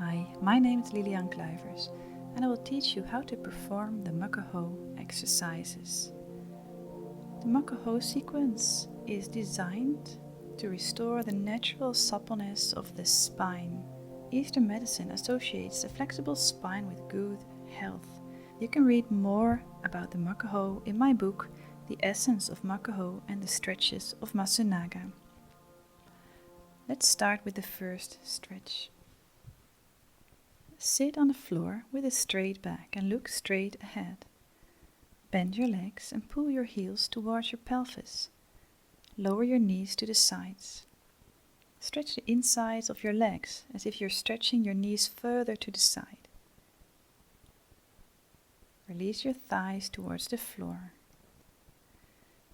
Hi, my name is Lilian Kluivers and I will teach you how to perform the Makko-Ho exercises. The Makko-Ho sequence is designed to restore the natural suppleness of the spine. Eastern medicine associates a flexible spine with good health. You can read more about the Makko-Ho in my book, The Essence of Makko-Ho and the Stretches of Masunaga. Let's start with the first stretch. Sit on the floor with a straight back and look straight ahead. Bend your legs and pull your heels towards your pelvis. Lower your knees to the sides. Stretch the insides of your legs as if you're stretching your knees further to the side. Release your thighs towards the floor.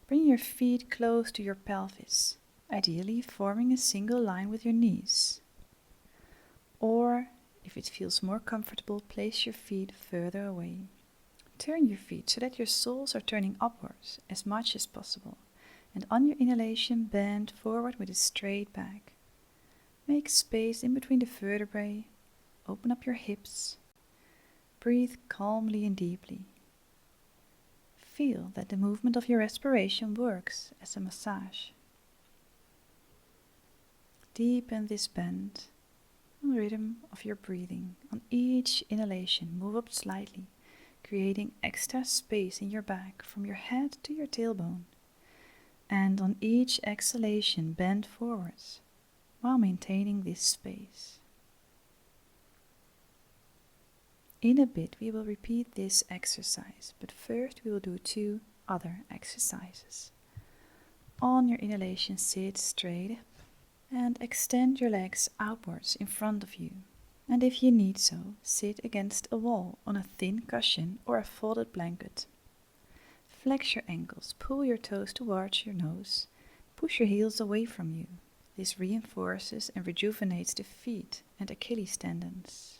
Bring your feet close to your pelvis, ideally forming a single line with your knees. Or, if it feels more comfortable, place your feet further away. Turn your feet so that your soles are turning upwards as much as possible, and on your inhalation bend forward with a straight back. Make space in between the vertebrae, open up your hips. Breathe calmly and deeply. Feel that the movement of your respiration works as a massage. Deepen this bend on the rhythm of your breathing. On each inhalation, move up slightly, creating extra space in your back from your head to your tailbone. And on each exhalation, bend forwards while maintaining this space. In a bit, we will repeat this exercise, but first we will do two other exercises. On your inhalation, sit straight up and extend your legs outwards in front of you. And if you need so, sit against a wall on a thin cushion or a folded blanket. Flex your ankles, pull your toes towards your nose, push your heels away from you. This reinforces and rejuvenates the feet and Achilles tendons.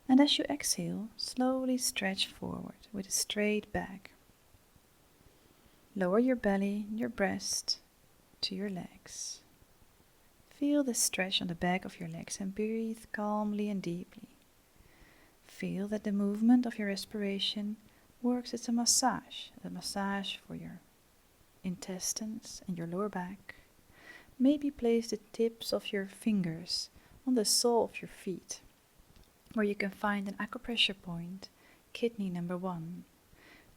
And as you exhale, slowly stretch forward with a straight back. Lower your belly, your breast to your legs. Feel the stretch on the back of your legs and breathe calmly and deeply. Feel that the movement of your respiration works as a massage for your intestines and your lower back. Maybe place the tips of your fingers on the sole of your feet, where you can find an acupressure point, kidney number 1.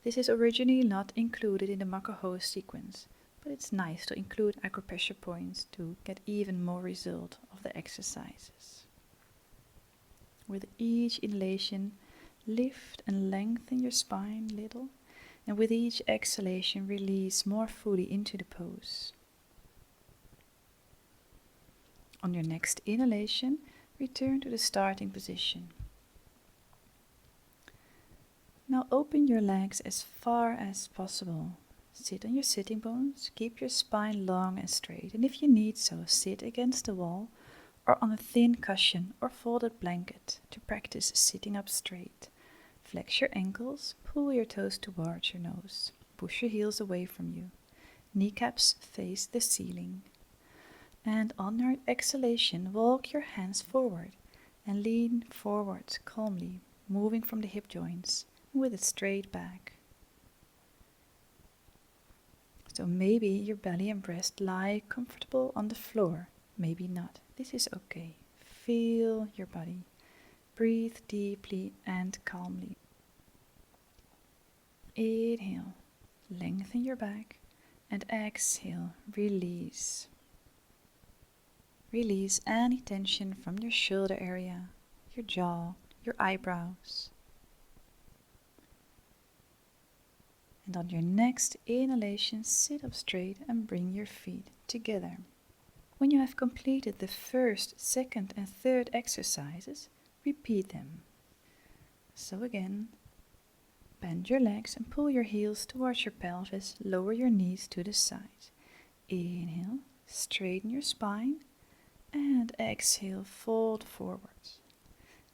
This is originally not included in the Makko-Ho sequence, but it's nice to include acupressure points to get even more result of the exercises. With each inhalation, lift and lengthen your spine a little, and with each exhalation, release more fully into the pose. On your next inhalation, return to the starting position. Now open your legs as far as possible. Sit on your sitting bones, keep your spine long and straight, and if you need so, sit against the wall or on a thin cushion or folded blanket to practice sitting up straight. Flex your ankles, pull your toes towards your nose, push your heels away from you. Kneecaps face the ceiling. And on your exhalation, walk your hands forward and lean forward calmly, moving from the hip joints with a straight back. So maybe your belly and breast lie comfortable on the floor, maybe not. This is okay. Feel your body. Breathe deeply and calmly. Inhale, lengthen your back, and exhale, release. Release any tension from your shoulder area, your jaw, your eyebrows. And on your next inhalation, sit up straight and bring your feet together. When you have completed the first, second and third exercises, repeat them. So again, bend your legs and pull your heels towards your pelvis, lower your knees to the side. Inhale, straighten your spine, and exhale, fold forwards.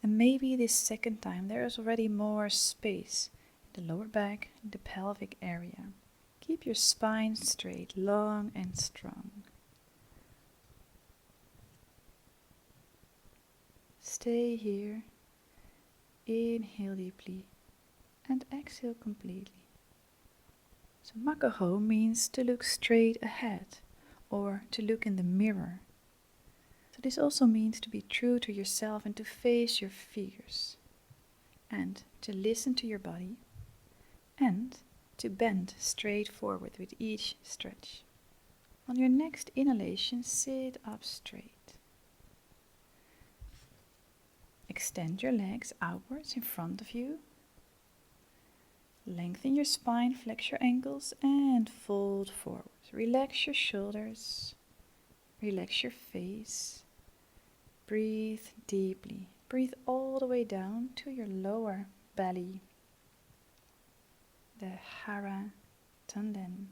And maybe this second time there is already more space in the lower back, the pelvic area. Keep your spine straight, long and strong. stay here. Inhale deeply and exhale completely. So Makko-Ho means to look straight ahead or to look in the mirror. So this also means to be true to yourself and to face your fears and to listen to your body and to bend straight forward with each stretch. On your next inhalation, sit up straight. Extend your legs outwards in front of you. Lengthen your spine, flex your ankles and fold forward. Relax your shoulders, relax your face. Breathe deeply. Breathe all the way down to your lower belly, the Hara Tanden.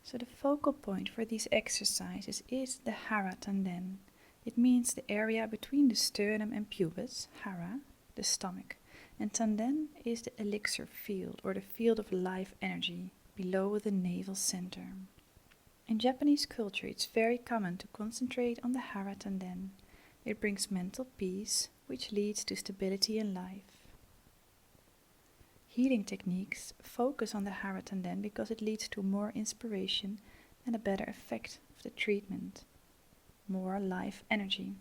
So the focal point for these exercises is the Hara Tanden. It means the area between the sternum and pubis, Hara, the stomach, and Tanden is the elixir field or the field of life energy below the navel center. In Japanese culture, it's very common to concentrate on the Hara Tanden. It brings mental peace, which leads to stability in life. Healing techniques focus on the Hara Tanden because it leads to more inspiration and a better effect of the treatment. More life energy.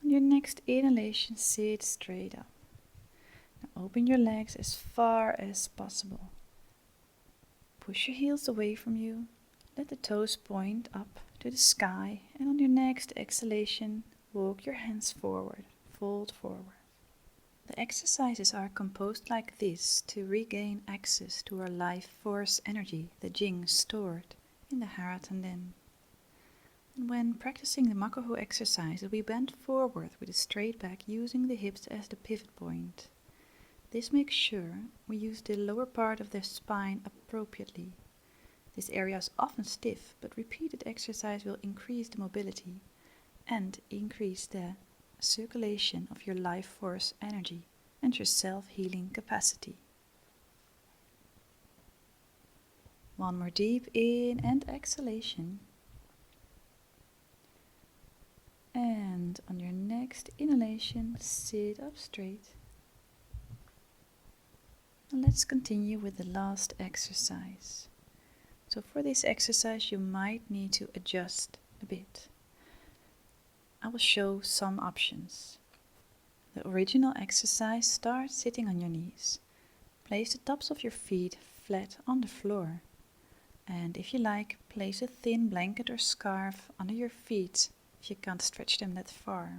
On your next inhalation, sit straight up. Now open your legs as far as possible. Push your heels away from you. Let the toes point up to the sky, and on your next exhalation, walk your hands forward, fold forward. The exercises are composed like this to regain access to our life force energy, the Jing stored in the Hara Tanden. When practicing the Makko-Ho exercises, we bend forward with a straight back using the hips as the pivot point. This makes sure we use the lower part of the spine appropriately. This area is often stiff, but repeated exercise will increase the mobility and increase the circulation of your life force energy and your self-healing capacity. One more deep in and exhalation. And on your next inhalation, sit up straight. And let's continue with the last exercise. So for this exercise, you might need to adjust a bit. I will show some options. The original exercise starts sitting on your knees. Place the tops of your feet flat on the floor. And if you like, place a thin blanket or scarf under your feet if you can't stretch them that far.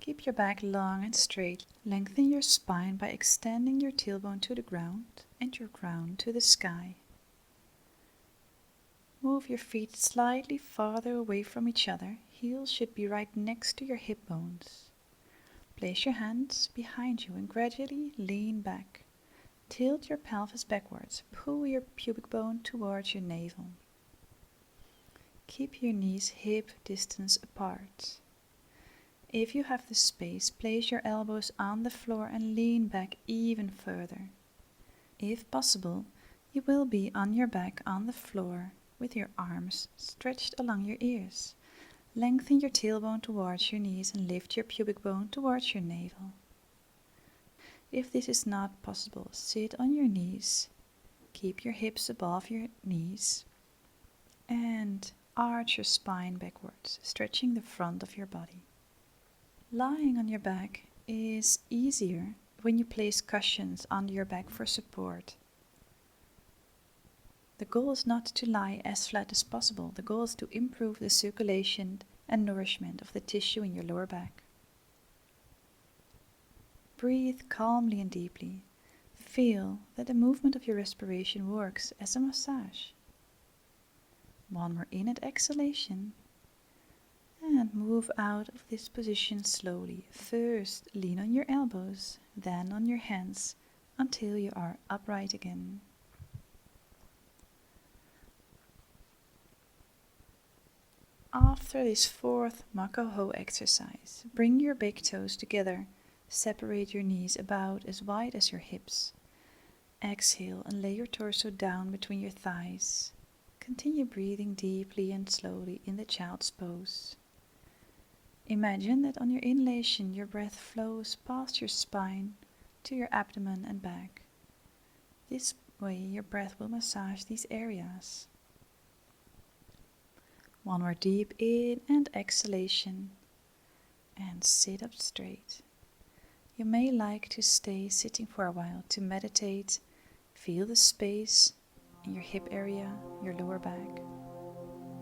Keep your back long and straight. Lengthen your spine by extending your tailbone to the ground and your crown to the sky. Move your feet slightly farther away from each other. Heels should be right next to your hip bones. Place your hands behind you and gradually lean back. Tilt your pelvis backwards. Pull your pubic bone towards your navel. Keep your knees hip distance apart. If you have the space, place your elbows on the floor and lean back even further. If possible, you will be on your back on the floor with your arms stretched along your ears. Lengthen your tailbone towards your knees and lift your pubic bone towards your navel. If this is not possible, sit on your knees. Keep your hips above your knees and arch your spine backwards, stretching the front of your body. Lying on your back is easier when you place cushions under your back for support. The goal is not to lie as flat as possible. The goal is to improve the circulation and nourishment of the tissue in your lower back. Breathe calmly and deeply. Feel that the movement of your respiration works as a massage. One more in and exhalation. And move out of this position slowly. First, lean on your elbows, then on your hands, until you are upright again. After this fourth Makko-Ho exercise, bring your big toes together. Separate your knees about as wide as your hips. Exhale and lay your torso down between your thighs. Continue breathing deeply and slowly in the child's pose. Imagine that on your inhalation, your breath flows past your spine to your abdomen and back. This way, your breath will massage these areas. One more deep in and exhalation, and sit up straight. You may like to stay sitting for a while to meditate, feel the space in your hip area, your lower back.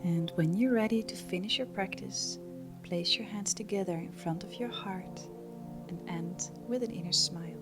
And when you're ready to finish your practice, place your hands together in front of your heart and end with an inner smile.